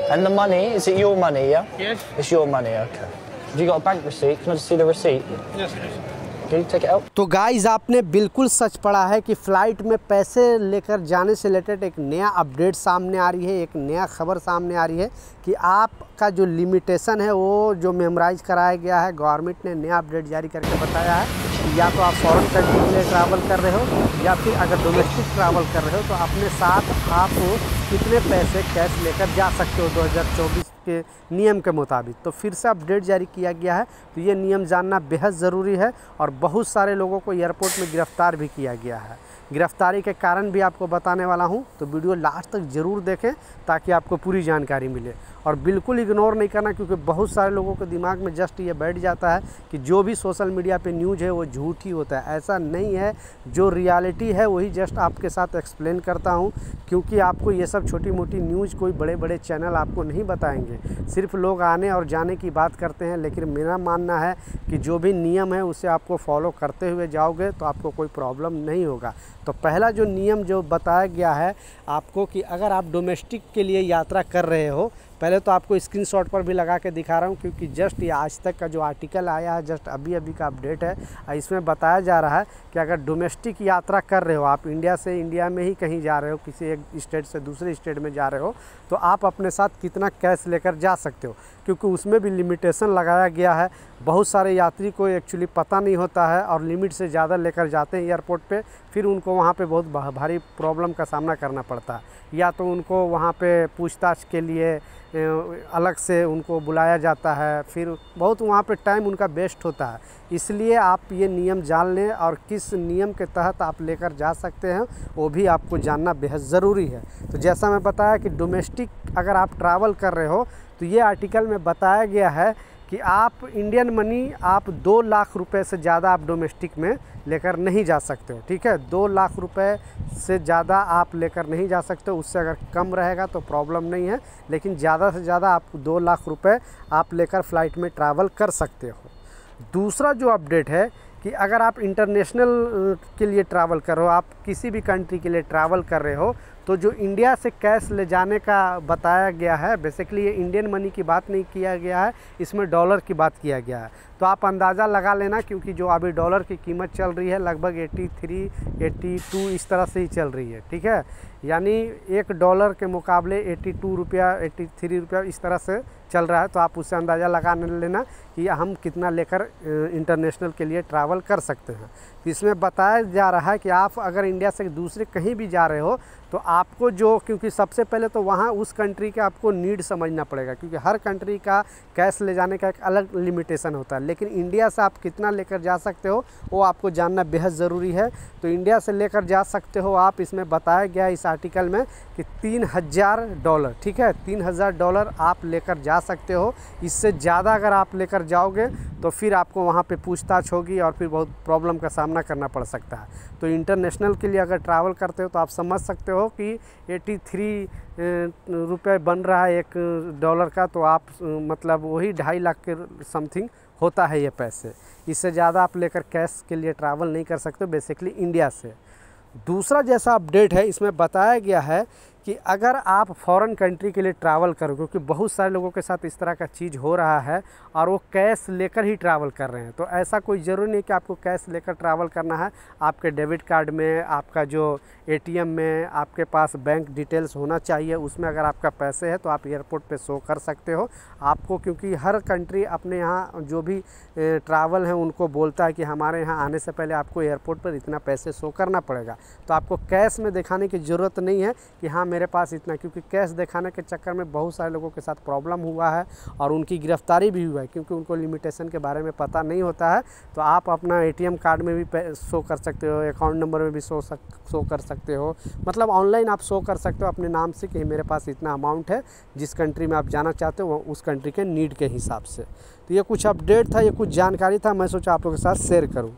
And the money, is it your money, yeah? Yes. It's your money, okay. Have you got a bank receipt? Can I just see the receipt? Yes, it is. Can you take it out? तो guys आपने बिल्कुल सच पढ़ा है कि flight में पैसे लेकर जाने से रिलेटेड एक नया अपडेट सामने आ रही है, एक नया खबर सामने आ रही है कि आपका जो लिमिटेशन है वो जो मेमोराइज कराया गया है, गवर्नमेंट ने नया अपडेट जारी करके बताया है कि या तो आप फॉरेन कंट्री के लिए ट्रैवल कर रहे हो या फिर अगर डोमेस्टिक ट्रैवल कर रहे हो तो अपने साथ आप कितने पैसे कैश लेकर जा सकते हो 2024 के नियम के मुताबिक। तो फिर से अपडेट जारी किया गया है, तो ये नियम जानना बेहद ज़रूरी है और बहुत सारे लोगों को एयरपोर्ट में गिरफ़्तार भी किया गया है। गिरफ़्तारी के कारण भी आपको बताने वाला हूं, तो वीडियो लास्ट तक ज़रूर देखें ताकि आपको पूरी जानकारी मिले और बिल्कुल इग्नोर नहीं करना, क्योंकि बहुत सारे लोगों के दिमाग में जस्ट ये बैठ जाता है कि जो भी सोशल मीडिया पे न्यूज़ है वो झूठ ही होता है। ऐसा नहीं है, जो रियलिटी है वही जस्ट आपके साथ एक्सप्लेन करता हूँ, क्योंकि आपको ये सब छोटी मोटी न्यूज़ कोई बड़े बड़े चैनल आपको नहीं बताएंगे। सिर्फ लोग आने और जाने की बात करते हैं, लेकिन मेरा मानना है कि जो भी नियम है उसे आपको फॉलो करते हुए जाओगे तो आपको कोई प्रॉब्लम नहीं होगा। तो पहला जो नियम जो बताया गया है आपको कि अगर आप डोमेस्टिक के लिए यात्रा कर रहे हो, पहले तो आपको स्क्रीनशॉट पर भी लगा के दिखा रहा हूँ, क्योंकि जस्ट ये आज तक का जो आर्टिकल आया है जस्ट अभी का अपडेट है, इसमें बताया जा रहा है कि अगर डोमेस्टिक यात्रा कर रहे हो, आप इंडिया से इंडिया में ही कहीं जा रहे हो, किसी एक स्टेट से दूसरे स्टेट में जा रहे हो, तो आप अपने साथ कितना कैश लेकर जा सकते हो, क्योंकि उसमें भी लिमिटेशन लगाया गया है। बहुत सारे यात्री को एक्चुअली पता नहीं होता है और लिमिट से ज़्यादा लेकर जाते हैं एयरपोर्ट पे, फिर उनको वहाँ पे बहुत भारी प्रॉब्लम का सामना करना पड़ता है। या तो उनको वहाँ पे पूछताछ के लिए अलग से उनको बुलाया जाता है, फिर बहुत वहाँ पे टाइम उनका वेस्ट होता है। इसलिए आप ये नियम जान लें और किस नियम के तहत आप लेकर जा सकते हैं वो भी आपको जानना बेहद ज़रूरी है। तो जैसा मैं बताया कि डोमेस्टिक अगर आप ट्रैवल कर रहे हो तो ये आर्टिकल में बताया गया है कि आप इंडियन मनी आप 2 लाख रुपए से ज़्यादा आप डोमेस्टिक में लेकर नहीं जा सकते हो, ठीक है। 2 लाख रुपए से ज़्यादा आप लेकर नहीं जा सकते हो, उससे अगर कम रहेगा तो प्रॉब्लम नहीं है, लेकिन ज़्यादा से ज़्यादा आप 2 लाख रुपए आप लेकर फ़्लाइट में ट्रैवल कर सकते हो। दूसरा जो अपडेट है कि अगर आप इंटरनेशनल के लिए ट्रैवल कर रहे हो, आप किसी भी कंट्री के लिए ट्रैवल कर रहे हो, तो जो इंडिया से कैश ले जाने का बताया गया है, बेसिकली ये इंडियन मनी की बात नहीं किया गया है, इसमें डॉलर की बात किया गया है। तो आप अंदाज़ा लगा लेना, क्योंकि जो अभी डॉलर की कीमत चल रही है लगभग 83, 82 इस तरह से ही चल रही है, ठीक है। यानी $1 के मुकाबले 82 रुपया 83 रुपया इस तरह से चल रहा है। तो आप उससे अंदाज़ा लगा लेना कि हम कितना लेकर इंटरनेशनल के लिए ट्रैवल कर सकते हैं। तो इसमें बताया जा रहा है कि आप अगर इंडिया से दूसरे कहीं भी जा रहे हो तो आपको जो, क्योंकि सबसे पहले तो वहाँ उस कंट्री का आपको नीड समझना पड़ेगा, क्योंकि हर कंट्री का कैश ले जाने का एक अलग लिमिटेशन होता है, लेकिन इंडिया से आप कितना लेकर जा सकते हो वो आपको जानना बेहद ज़रूरी है। तो इंडिया से लेकर जा सकते हो आप, इसमें बताया गया इस आर्टिकल में कि $3000, ठीक है, $3000 आप लेकर जा सकते हो। इससे ज़्यादा अगर आप लेकर जाओगे तो फिर आपको वहाँ पे पूछताछ होगी और फिर बहुत प्रॉब्लम का सामना करना पड़ सकता है। तो इंटरनेशनल के लिए अगर ट्रैवल करते हो तो आप समझ सकते हो कि 83 रुपये बन रहा है $1 का, तो आप मतलब वही 2.5 लाख के समथिंग होता है ये पैसे। इससे ज़्यादा आप लेकर कैश के लिए ट्रैवल नहीं कर सकते बेसिकली इंडिया से। दूसरा जैसा अपडेट है इसमें बताया गया है कि अगर आप फॉरेन कंट्री के लिए ट्रैवल करो, क्योंकि बहुत सारे लोगों के साथ इस तरह का चीज़ हो रहा है और वो कैश लेकर ही ट्रैवल कर रहे हैं, तो ऐसा कोई ज़रूरी नहीं कि आपको कैश लेकर ट्रैवल करना है। आपके डेबिट कार्ड में, आपका जो एटीएम में आपके पास बैंक डिटेल्स होना चाहिए, उसमें अगर आपका पैसे है तो आप एयरपोर्ट पे शो कर सकते हो आपको, क्योंकि हर कंट्री अपने यहाँ जो भी ट्रैवल है उनको बोलता है कि हमारे यहाँ आने से पहले आपको एयरपोर्ट पर इतना पैसे शो करना पड़ेगा। तो आपको कैश में दिखाने की ज़रूरत नहीं है कि हाँ मेरे पास इतना, क्योंकि कैश दिखाने के चक्कर में बहुत सारे लोगों के साथ प्रॉब्लम हुआ है और उनकी गिरफ्तारी भी हुआ है, क्योंकि उनको लिमिटेशन के बारे में पता नहीं होता है। तो आप अपना एटीएम कार्ड में भी शो कर सकते हो, अकाउंट नंबर में भी शो कर सकते हो, मतलब ऑनलाइन आप शो कर सकते हो अपने नाम से कि मेरे पास इतना अमाउंट है, जिस कंट्री में आप जाना चाहते हो उस कंट्री के नीड के हिसाब से। तो ये कुछ अपडेट था, ये कुछ जानकारी था, मैं सोचा आप लोगों के साथ शेयर करूँ।